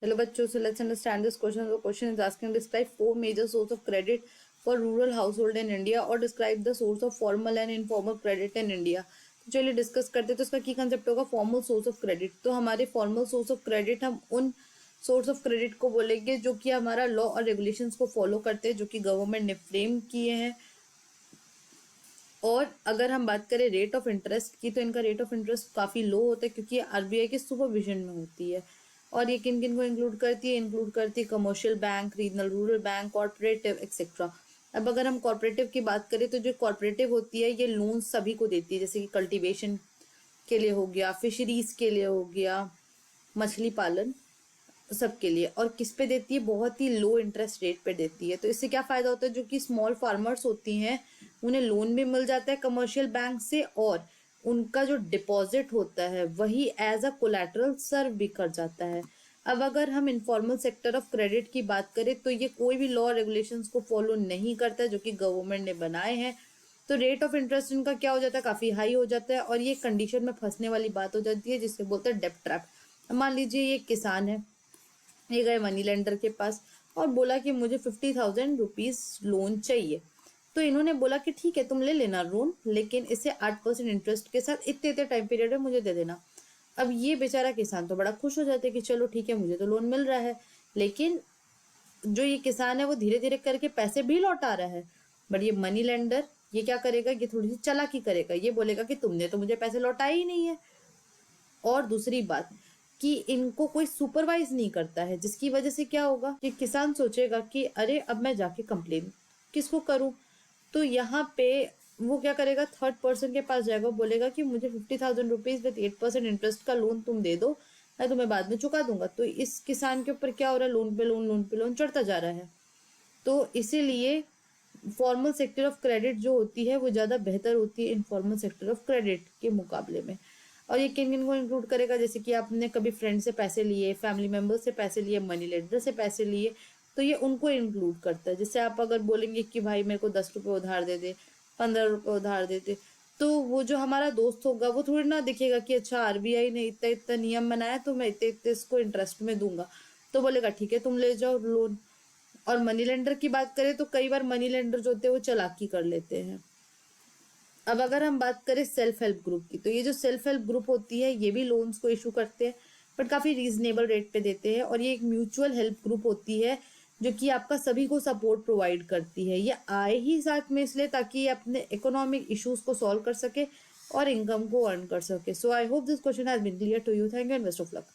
Hello बच्चों, so let's understand this question. The question is asking describe four major source of credit for rural household in India or describe the source of formal and informal credit in India. तो चलिए discuss करते हैं। तो इसका की concept होगा formal source of credit. तो हमारे फॉर्मल सोर्स ऑफ क्रेडिट हम उन सोर्स ऑफ क्रेडिट को बोलेंगे जो कि हमारा लॉ और रेगुलेशंस को फॉलो करते हैं, जो कि गवर्नमेंट ने फ्रेम किए हैं। और अगर हम बात करें रेट ऑफ इंटरेस्ट की, तो इनका रेट ऑफ इंटरेस्ट काफ़ी लो होता है क्योंकि ये आरबीआई के सुपरविजन में होती है। और ये किन किन को इंक्लूड करती है commercial bank, regional rural bank, corporative etcetera. अब अगर हम कॉर्पोरेटिव की बात करें तो जो कॉर्पोरेटिव होती है ये लोन सभी को देती है, जैसे कि कल्टीवेशन के लिए हो गया, फिशरीज के लिए हो गया, मछली पालन, सबके लिए। और किस पे देती है? बहुत ही लो इंटरेस्ट रेट पे देती है। तो इससे क्या फायदा होता है? जो कि स्मॉल फार्मर्स होती हैं उन्हें लोन भी मिल जाता है कमर्शियल बैंक से, और उनका जो डिपॉजिट होता है वही एज अ कोलैटरल सर्व भी कर जाता है। अब अगर हम इनफॉर्मल सेक्टर ऑफ क्रेडिट की बात करें तो ये कोई भी लॉ रेगुलेशंस को फॉलो नहीं करता है जो कि गवर्नमेंट ने बनाए हैं। तो रेट ऑफ इंटरेस्ट इनका क्या हो जाता है? काफ़ी हाई हो जाता है, और ये कंडीशन में फंसने वाली बात हो जाती है जिसे बोलते हैं डेब्ट ट्रैप। मान लीजिए ये किसान है, ये गए मनी लेंडर के पास और बोला कि मुझे 50,000 रुपीज लोन चाहिए। तो इन्होंने बोला कि ठीक है तुम ले लेना लोन, लेकिन इसे 8% इंटरेस्ट के साथ इतने इतने टाइम पीरियड में मुझे दे देना। अब ये बेचारा किसान तो बड़ा खुश हो जाते हैं कि चलो ठीक है मुझे तो लोन मिल रहा है, लेकिन जो ये किसान है वो धीरे धीरे करके पैसे भी लौटा रहा है। बट ये मनी लेंडर ये क्या करेगा? ये थोड़ी सी चालाकी करेगा, ये बोलेगा कि तुमने तो मुझे पैसे लौटाए ही नहीं है। और दूसरी बात कि इनको कोई सुपरवाइज नहीं करता है, जिसकी वजह से क्या होगा कि किसान सोचेगा कि अरे अब मैं जाके कंप्लेन किसको करूं। तो यहाँ पे वो क्या करेगा? थर्ड पर्सन के पास जाएगा, बोलेगा कि मुझे 50,000 रुपीज विद 8% इंटरेस्ट का लोन तुम दे दो, मैं तुम्हें बाद में चुका दूंगा। तो इस किसान के ऊपर क्या हो रहा है? लोन पे लोन, लोन पे लोन चढ़ता जा रहा है। तो इसीलिए फॉर्मल सेक्टर ऑफ क्रेडिट जो होती है वो ज़्यादा बेहतर होती है इनफॉर्मल सेक्टर ऑफ क्रेडिट के मुकाबले में। और ये किन किन को इंक्लूड करेगा? जैसे कि आपने कभी फ्रेंड से पैसे लिए, फैमिली मेम्बर से पैसे लिए, मनी लेंडर से पैसे लिए, तो ये उनको इंक्लूड करता है। जैसे आप अगर बोलेंगे कि भाई मेरे को 10 रुपये उधार दे दे, 15 रुपये उधार दे दे, तो वो जो हमारा दोस्त होगा वो थोड़ी ना दिखेगा कि अच्छा आरबीआई ने इतना इतना नियम बनाया तो मैं इतने इतने इसको इंटरेस्ट में दूंगा। तो बोलेगा ठीक है तुम ले जाओ लोन। और मनी लेंडर की बात करें तो कई बार मनी लेंडर जो होते हैं वो चालाकी कर लेते हैं। अब अगर हम बात करें सेल्फ हेल्प ग्रुप की, तो ये जो सेल्फ हेल्प ग्रुप होती है ये भी लोन्स को इशू करते हैं, बट काफ़ी रीजनेबल रेट पे देते हैं। और ये एक म्यूचुअल हेल्प ग्रुप होती है जो कि आपका सभी को सपोर्ट प्रोवाइड करती है। ये आए ही साथ में इसलिए ताकि ये अपने इकोनॉमिक इश्यूज को सॉल्व कर सके और इनकम को अर्न कर सके। So I hope this question has been clear to you. Thank you and best of luck.